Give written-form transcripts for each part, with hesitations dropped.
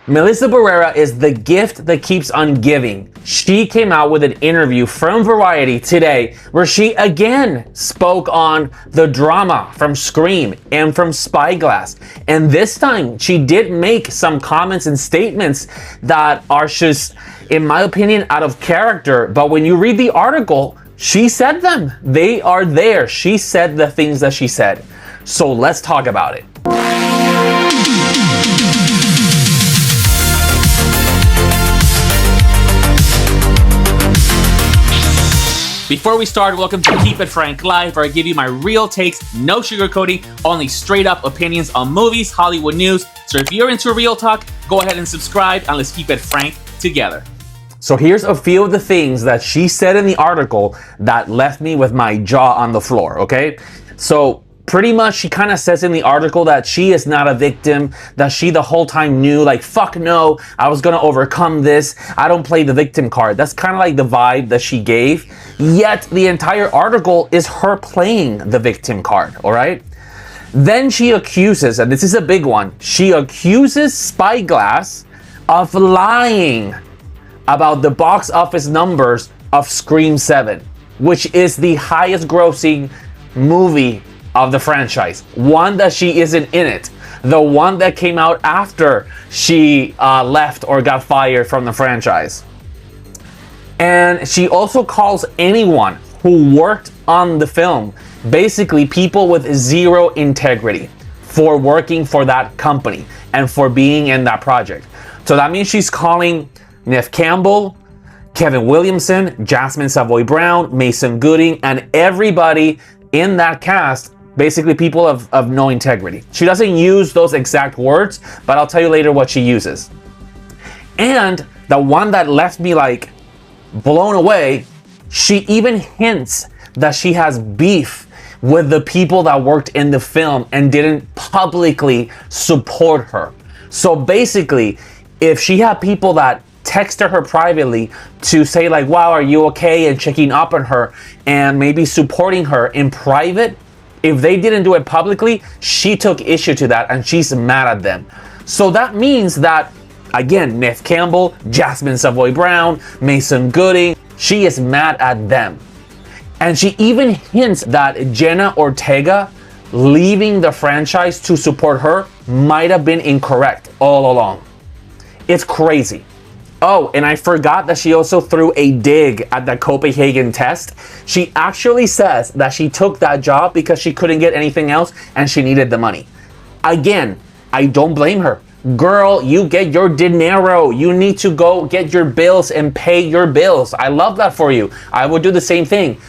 Melissa Barrera is the gift that keeps on giving. She came out with an interview from Variety today where she again spoke on the drama from Scream and from Spyglass. And this time she did make some comments and statements that are just, in my opinion, out of character. But when you read the article, she said them. They are there. She said the things that she said. So let's talk about it. Before we start, welcome to Keep It Frank Live, where I give you my real takes, no sugarcoating, only straight up opinions on movies, Hollywood news. So if you're into real talk, go ahead and subscribe and let's keep it frank together. So here's a few of the things that she said in the article that left me with my jaw on the floor, okay? So pretty much she kind of says in the article that she is not a victim, that she the whole time knew, like, fuck no, I was gonna overcome this. I don't play the victim card. That's kind of like the vibe that she gave. Yet the entire article is her playing the victim card, all right? Then she accuses, and this is a big one, she accuses Spyglass of lying about the box office numbers of Scream 7, which is the highest grossing movie of the franchise. One that she isn't in it. The one that came out after she left or got fired from the franchise. And she also calls anyone who worked on the film basically people with zero integrity for working for that company and for being in that project. So that means she's calling Neve Campbell, Kevin Williamson, Jasmine Savoy Brown, Mason Gooding, and everybody in that cast basically people of no integrity. She doesn't use those exact words, but I'll tell you later what she uses. And the one that left me like blown away, she even hints that she has beef with the people that worked in the film and didn't publicly support her. So basically, if she had people that texted her privately to say like, wow, are you okay? And checking up on her and maybe supporting her in private, if they didn't do it publicly, she took issue to that and she's mad at them. So that means that, again, Neve Campbell, Jasmine Savoy Brown, Mason Gooding, she is mad at them. And she even hints that Jenna Ortega leaving the franchise to support her might have been incorrect all along. It's crazy. Oh, and I forgot that she also threw a dig at the Copenhagen test. She actually says that she took that job because she couldn't get anything else and she needed the money. Again, I don't blame her. Girl, you get your dinero. You need to go get your bills and pay your bills. I love that for you. I would do the same thing.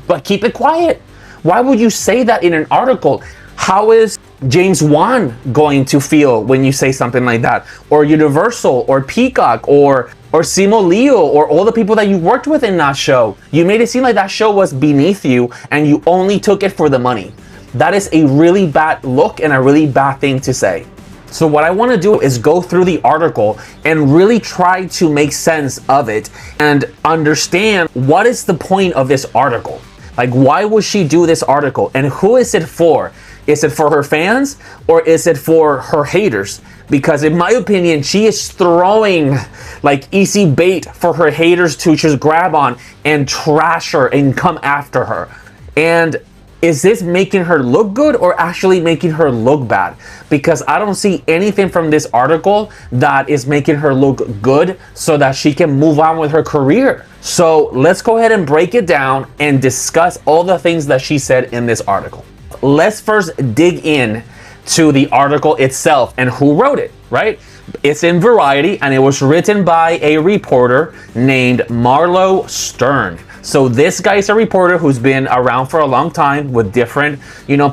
But keep it quiet. Why would you say that in an article? How is James Wan going to feel when you say something like that? Or Universal, or Peacock, or Simo Leo, or all the people that you worked with in that show? You made it seem like that show was beneath you and you only took it for the money. That is a really bad look and a really bad thing to say. So what I want to do is go through the article and really try to make sense of it and understand what is the point of this article. Like, why would she do this article and who is it for? Is it for her fans or is it for her haters? Because in my opinion, she is throwing like easy bait for her haters to just grab on and trash her and come after her. And is this making her look good or actually making her look bad? Because I don't see anything from this article that is making her look good so that she can move on with her career. So let's go ahead and break it down and discuss all the things that she said in this article. Let's first dig in to the article itself and who wrote it, right? It's in Variety and it was written by a reporter named Marlo Stern. So this guy is a reporter who's been around for a long time with different,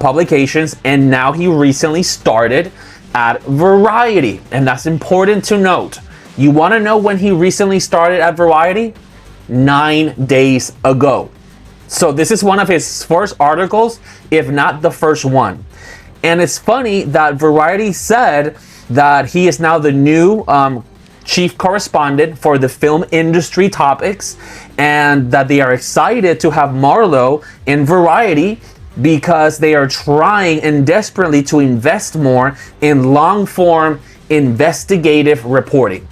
publications, and now he recently started at Variety. And that's important to note. You want to know when he recently started at Variety? 9 days ago. So this is one of his first articles, if not the first one. And it's funny that Variety said that he is now the new chief correspondent for the film industry topics, and that they are excited to have Marlo in Variety because they are trying and desperately to invest more in long form investigative reporting.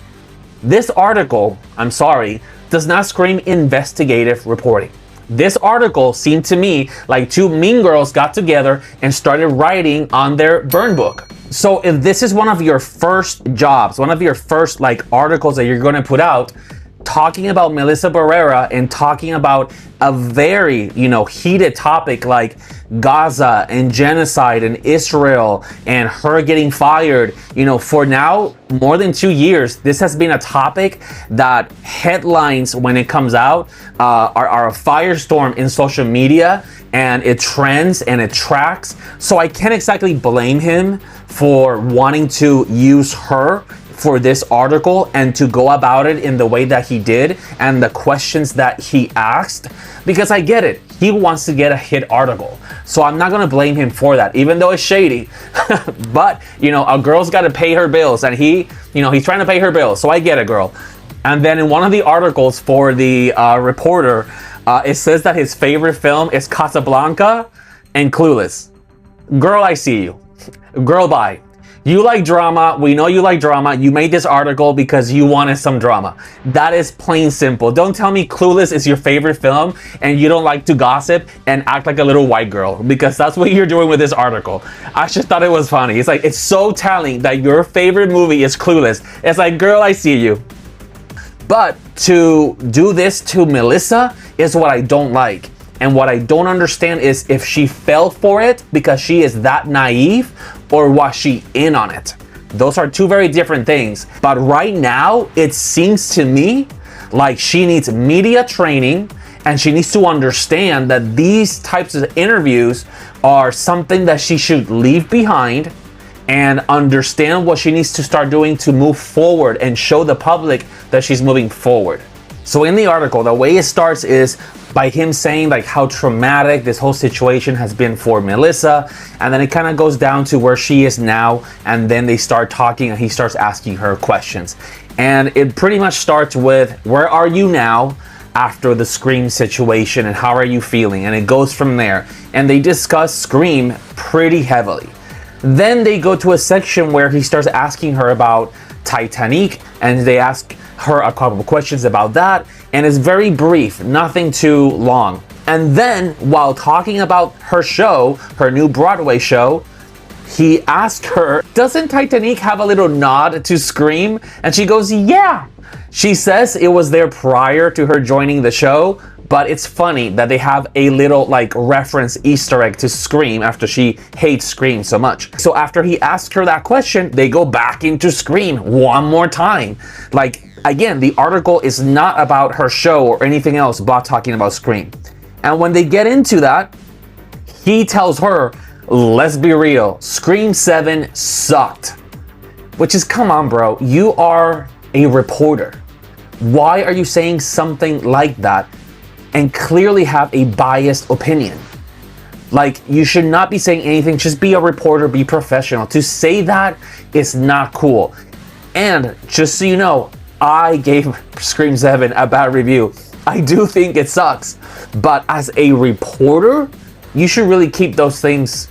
This article, I'm sorry, does not scream investigative reporting. This article seemed to me like two mean girls got together and started writing on their burn book. So if this is one of your first jobs, one of your first like articles that you're going to put out, talking about Melissa Barrera and talking about a very, heated topic like Gaza and genocide and Israel and her getting fired, for now more than 2 years, this has been a topic that headlines when it comes out are a firestorm in social media, and it trends and it tracks. So I can't exactly blame him for wanting to use her for this article and to go about it in the way that he did and the questions that he asked, because I get it. He wants to get a hit article. So I'm not gonna blame him for that, even though it's shady. But, a girl's gotta pay her bills, and he's trying to pay her bills. So I get it, girl. And then in one of the articles for the reporter, it says that his favorite film is Casablanca and Clueless. Girl, I see you. Girl, bye. You like drama. We know you like drama. You made this article because you wanted some drama. That is plain simple. Don't tell me Clueless is your favorite film and you don't like to gossip and act like a little white girl, because that's what you're doing with this article. I just thought it was funny. It's like, it's so telling that your favorite movie is Clueless. It's like, girl, I see you. But to do this to Melissa is what I don't like. And what I don't understand is if she fell for it because she is that naive, or was she in on it? Those are two very different things. But right now, it seems to me like she needs media training, and she needs to understand that these types of interviews are something that she should leave behind and understand what she needs to start doing to move forward and show the public that she's moving forward. So in the article, the way it starts is by him saying like how traumatic this whole situation has been for Melissa, and then it kind of goes down to where she is now, and then they start talking and he starts asking her questions. And it pretty much starts with, where are you now after the Scream situation and how are you feeling? And it goes from there, and they discuss Scream pretty heavily. Then they go to a section where he starts asking her about Titanic, and they ask her a couple of questions about that, and it's very brief, nothing too long. And then while talking about her show, her new Broadway show, he asked her, doesn't Titanic have a little nod to Scream? And she goes, yeah. She says it was there prior to her joining the show, but it's funny that they have a little like reference Easter egg to Scream after she hates Scream so much. So after he asked her that question, they go back into Scream one more time. Like, again, the article is not about her show or anything else but talking about Scream. And when they get into that, he tells her, let's be real, Scream 7 sucked. Which is, come on, bro, you are a reporter. Why are you saying something like that and clearly have a biased opinion? Like, you should not be saying anything, just be a reporter, be professional. To say that is not cool. And just so you know, I gave Scream 7 a bad review. I do think it sucks, but as a reporter, you should really keep those things,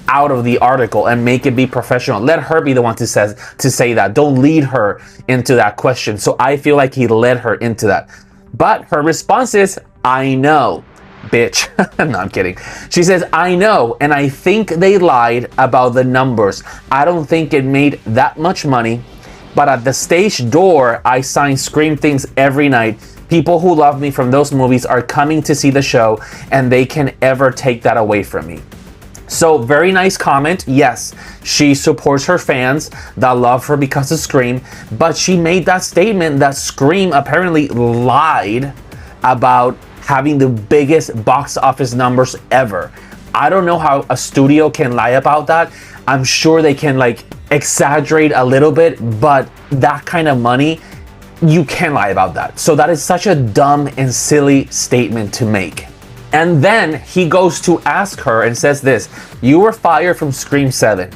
out of the article and make it be professional. Let her be the one to say that. Don't lead her into that question. So I feel like he led her into that. But her response is, I know, bitch. No, I'm kidding. She says, I know, and I think they lied about the numbers. I don't think it made that much money, but at the stage door, I sign Scream things every night. People who love me from those movies are coming to see the show, and they can ever take that away from me. So very nice comment. Yes, she supports her fans that love her because of Scream, but she made that statement that Scream apparently lied about having the biggest box office numbers ever. I don't know how a studio can lie about that. I'm sure they can like exaggerate a little bit, but that kind of money, you can't lie about that. So that is such a dumb and silly statement to make. And then he goes to ask her and says this, you were fired from Scream 7.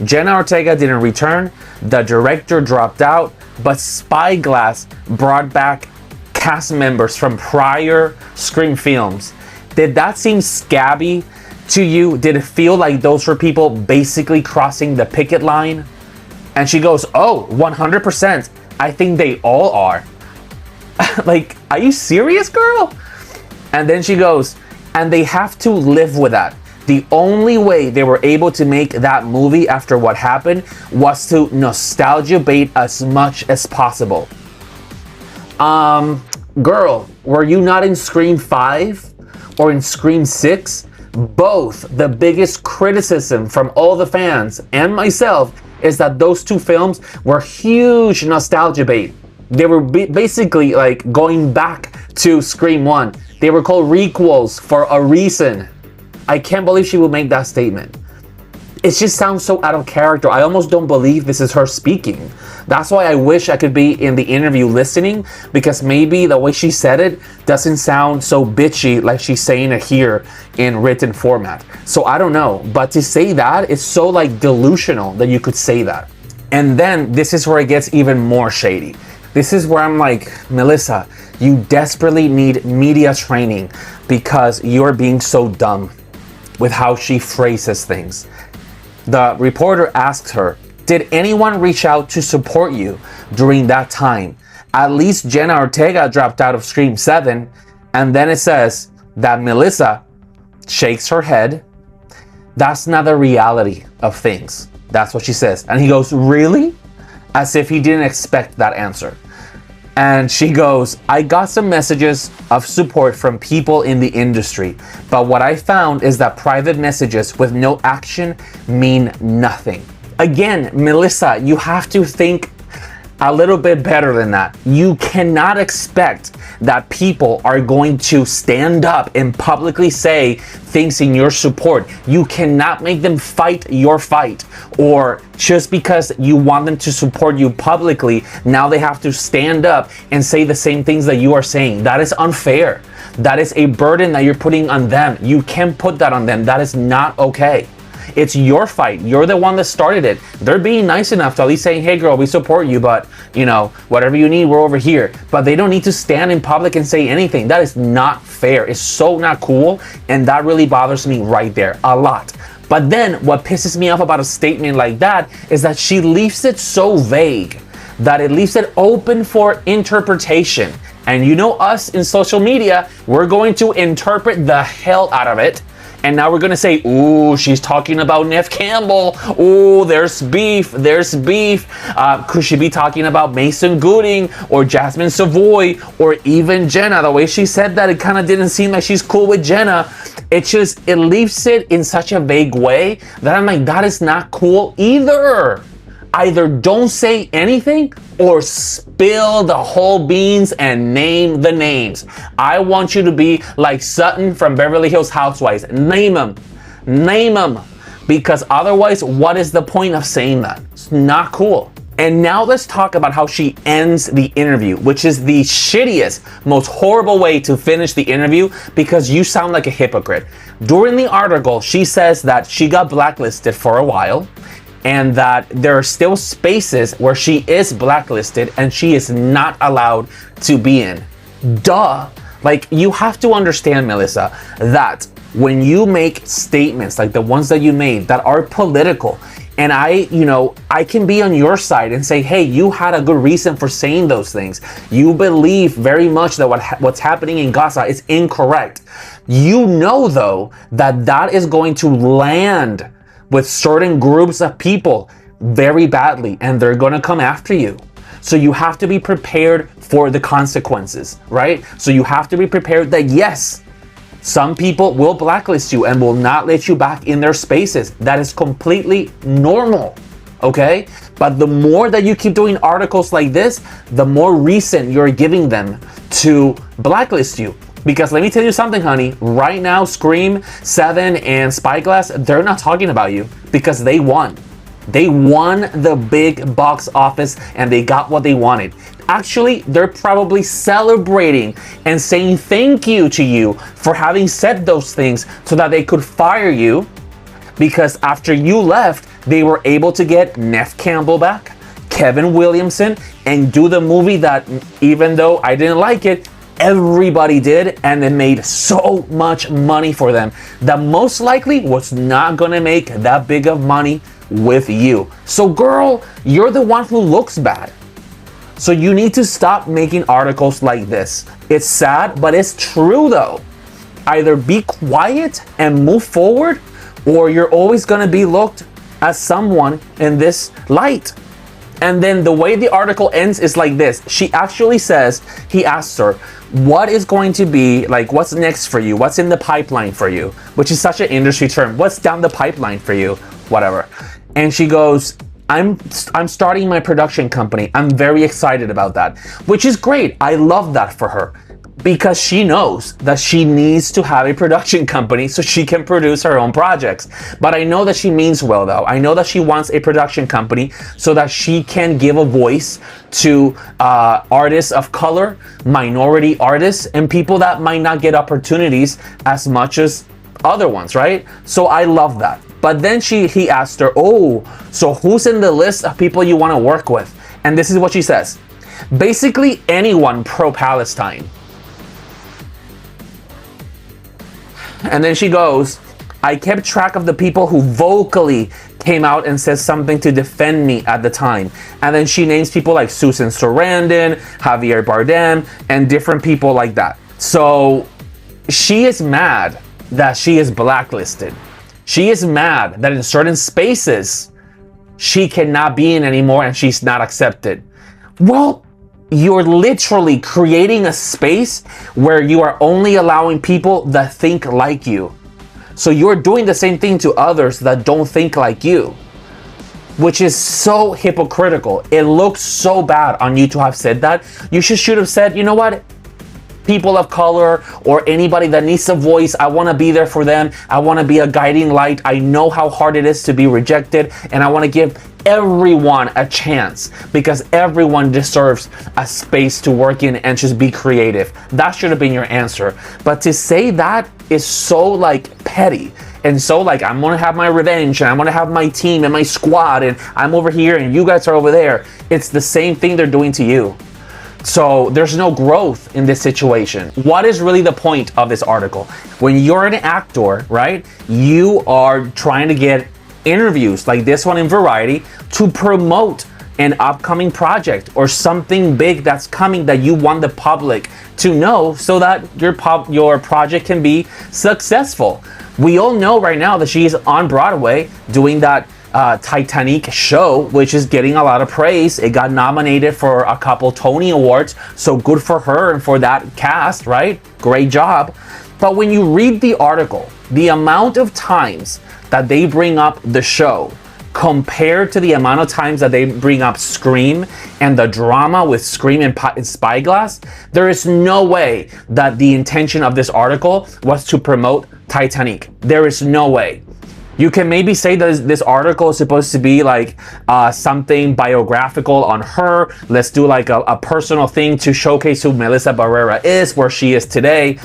Jenna Ortega didn't return, the director dropped out, but Spyglass brought back cast members from prior Scream films. Did that seem scabby to you? Did it feel like those were people basically crossing the picket line? And she goes, oh, 100%. I think they all are. Like, are you serious, girl? And then she goes, and they have to live with that. The only way they were able to make that movie after what happened was to nostalgia bait as much as possible. Girl, were you not in Scream 5 or in Scream 6? Both. The biggest criticism from all the fans and myself is that those two films were huge nostalgia bait. They were basically like going back to Scream 1. They were called requels for a reason. I can't believe she would make that statement. It just sounds so out of character. I almost don't believe this is her speaking. That's why I wish I could be in the interview listening, because maybe the way she said it doesn't sound so bitchy like she's saying it here in written format. So I don't know, but to say that, it's so like delusional that you could say that. And then this is where it gets even more shady. This is where I'm like, Melissa, you desperately need media training because you're being so dumb with how she phrases things. The reporter asked her, did anyone reach out to support you during that time? At least Jenna Ortega dropped out of Scream 7. And then it says that Melissa shakes her head. That's not the reality of things. That's what she says. And he goes, really? As if he didn't expect that answer. And she goes, I got some messages of support from people in the industry, but what I found is that private messages with no action mean nothing. Again, Melissa, you have to think a little bit better than that. You cannot expect that people are going to stand up and publicly say things in your support. You cannot make them fight your fight, or just because you want them to support you publicly, now they have to stand up and say the same things that you are saying. That is unfair. That is a burden that you're putting on them. You can't put that on them. That is not okay. It's your fight. You're the one that started it. They're being nice enough to at least saying, hey girl, we support you, but whatever you need, we're over here. But they don't need to stand in public and say anything. That is not fair. It's so not cool. And that really bothers me right there a lot. But then what pisses me off about a statement like that is that she leaves it so vague that it leaves it open for interpretation. And us in social media, we're going to interpret the hell out of it. And now we're gonna say, ooh, she's talking about Neve Campbell. Ooh, there's beef. Could she be talking about Mason Gooding or Jasmine Savoy or even Jenna? The way she said that, it kind of didn't seem like she's cool with Jenna. It leaves it in such a vague way that I'm like, that is not cool either. Either don't say anything or spill the whole beans and name the names. I want you to be like Sutton from Beverly Hills Housewives. Name them. Because otherwise, what is the point of saying that? It's not cool. And now let's talk about how she ends the interview, which is the shittiest, most horrible way to finish the interview because you sound like a hypocrite. During the article, she says that she got blacklisted for a while, and that there are still spaces where she is blacklisted and she is not allowed to be in. Duh. Like, you have to understand, Melissa, that when you make statements like the ones that you made that are political, and I can be on your side and say, hey, you had a good reason for saying those things. You believe very much that what's happening in Gaza is incorrect. Though, that is going to land with certain groups of people very badly, and they're gonna come after you. So you have to be prepared for the consequences, right? So you have to be prepared that yes, some people will blacklist you and will not let you back in their spaces. That is completely normal, okay? But the more that you keep doing articles like this, the more reason you're giving them to blacklist you. Because let me tell you something, honey, right now, Scream 7 and Spyglass, they're not talking about you because they won. They won the big box office and they got what they wanted. Actually, they're probably celebrating and saying thank you to you for having said those things so that they could fire you, because after you left, they were able to get Neve Campbell back, Kevin Williamson, and do the movie that, even though I didn't like it, everybody did, and it made so much money for them that most likely was not gonna make that big of money with you. So girl, you're the one who looks bad. So you need to stop making articles like this. It's sad, but it's true though. Either be quiet and move forward, or you're always gonna be looked as someone in this light. And then the way the article ends is like this. She actually says, he asked her, what is going to be, like, what's next for you? What's in the pipeline for you? Which is such an industry term. What's down the pipeline for you? Whatever. And she goes, I'm starting my production company. I'm very excited about that, which is great. I love that for her, because she knows that she needs to have a production company so she can produce her own projects. But I know that she means well though. I know that she wants a production company so that she can give a voice to artists of color, minority artists, and people that might not get opportunities as much as other ones, right? So I love that. But then he asked her, oh, so who's in the list of people you want to work with? And this is what she says. Basically anyone pro-Palestine. And then she goes, I kept track of the people who vocally came out and said something to defend me at the time. And then she names people like Susan Sarandon, Javier Bardem, and different people like that. So she is mad that she is blacklisted. She is mad that in certain spaces she cannot be in anymore and she's not accepted. Well, you're literally creating a space where you are only allowing people that think like you. So you're doing the same thing to others that don't think like you, which is so hypocritical. It looks so bad on you to have said that. You should have said, you know what? People of color or anybody that needs a voice, I want to be there for them. I want to be a guiding light. I know how hard it is to be rejected, and I want to give everyone a chance, because everyone deserves a space to work in and just be creative. That should have been your answer. But to say that is so like petty and so like, I'm gonna have my revenge and I'm gonna have my team and my squad and I'm over here and you guys are over there. It's the same thing they're doing to you. So there's no growth in this situation. What is really the point of this article? When you're an actor, right, you are trying to get interviews like this one in Variety to promote an upcoming project or something big that's coming that you want the public to know so that your project can be successful. We all know right now that she's on Broadway doing that Titanic show, which is getting a lot of praise. It got nominated for a couple Tony Awards, so good for her and for that cast, right? Great job. But when you read the article, the amount of times that they bring up the show compared to the amount of times that they bring up Scream and the drama with Scream and Spyglass, there is no way that the intention of this article was to promote Titanic. There is no way. You can maybe say that this article is supposed to be like something biographical on her. Let's do like a personal thing to showcase who Melissa Barrera is, where she is today.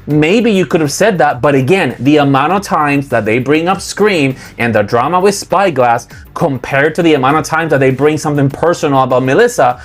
Maybe you could have said that, but again, the amount of times that they bring up Scream and the drama with Spyglass compared to the amount of times that they bring something personal about Melissa,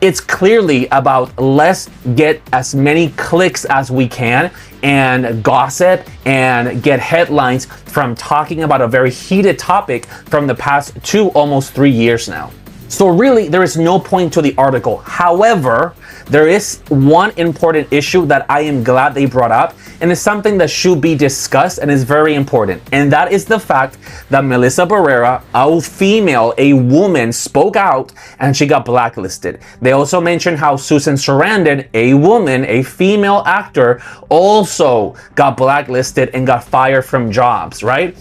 it's clearly about let's get as many clicks as we can and gossip and get headlines from talking about a very heated topic from the past 2, almost 3 years now. So really, there is no point to the article. However, there is one important issue that I am glad they brought up, and it's something that should be discussed and is very important. And that is the fact that Melissa Barrera, a female, a woman, spoke out and she got blacklisted. They also mentioned how Susan Sarandon, a woman, a female actor, also got blacklisted and got fired from jobs, right?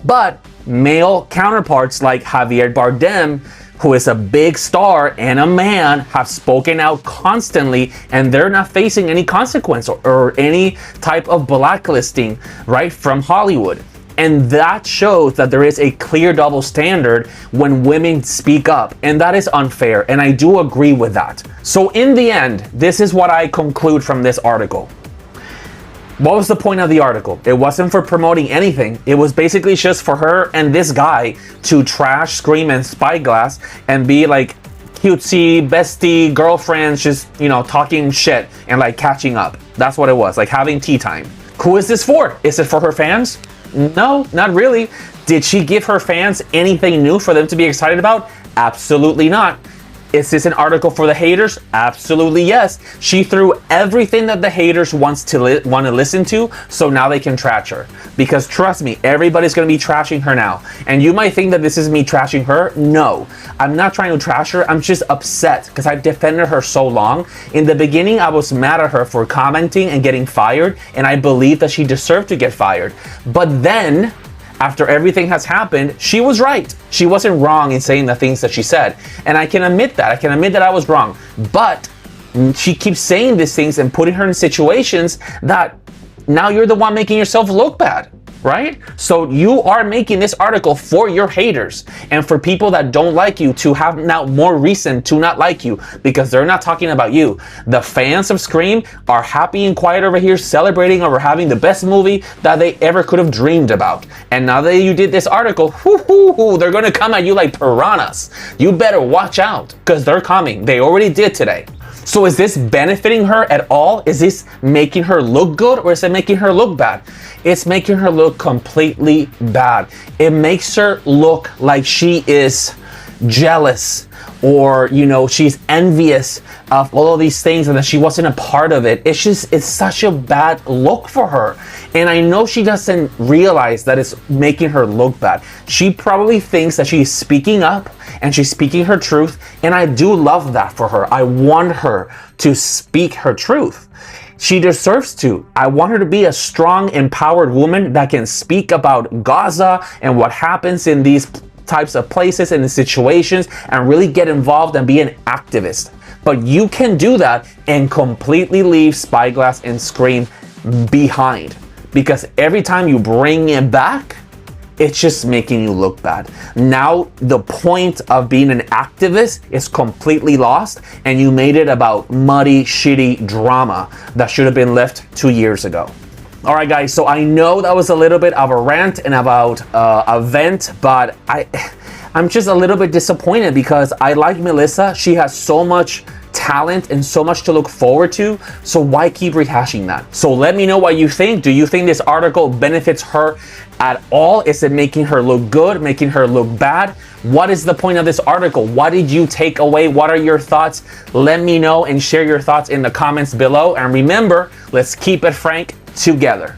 But male counterparts like Javier Bardem, who is a big star and a man, have spoken out constantly, and they're not facing any consequence or any type of blacklisting, right, from Hollywood. And that shows that there is a clear double standard when women speak up, and that is unfair, and I do agree with that. So in the end, this is what I conclude from this article. What was the point of the article? It wasn't for promoting anything. It was basically just for her and this guy to trash Scream and Spyglass and be like cutesy, bestie, girlfriends, just, you know, talking shit and like catching up. That's what it was, like having tea time. Who is this for? Is it for her fans? No, not really. Did she give her fans anything new for them to be excited about? Absolutely not. Is this an article for the haters? Absolutely yes. She threw everything that the haters want to listen to, so now they can trash her. Because trust me, everybody's going to be trashing her now. And you might think that this is me trashing her. No, I'm not trying to trash her. I'm just upset because I defended her so long. In the beginning, I was mad at her for commenting and getting fired, and I believed that she deserved to get fired. But then, after everything has happened, she was right. She wasn't wrong in saying the things that she said. And I can admit that. I can admit that I was wrong. But she keeps saying these things and putting her in situations that now you're the one making yourself look bad, right? So you are making this article for your haters and for people that don't like you to have now more reason to not like you because they're not talking about you. The fans of Scream are happy and quiet over here celebrating over having the best movie that they ever could have dreamed about. And now that you did this article, they're gonna come at you like piranhas. You better watch out because they're coming. They already did today. So is this benefiting her at all? Is this making her look good or is it making her look bad? It's making her look completely bad. It makes her look like she is jealous or, you know, she's envious of all of these things and that she wasn't a part of it. It's such a bad look for her. And I know she doesn't realize that it's making her look bad. She probably thinks that she's speaking up and she's speaking her truth. And I do love that for her. I want her to speak her truth. She deserves to. I want her to be a strong, empowered woman that can speak about Gaza and what happens in these types of places and the situations and really get involved and be an activist. But you can do that and completely leave Spyglass and Scream behind because every time you bring it back, it's just making you look bad. Now the point of being an activist is completely lost and you made it about muddy, shitty drama that should have been left 2 years ago. All right, guys, so I know that was a little bit of a rant and about a vent, but I'm just a little bit disappointed because I like Melissa. She has so much talent and so much to look forward to, so why keep rehashing that? So let me know what you think. Do you think this article benefits her at all? Is it making her look good, making her look bad? What is the point of this article? What did you take away? What are your thoughts? Let me know and share your thoughts in the comments below. And remember, let's keep it frank together.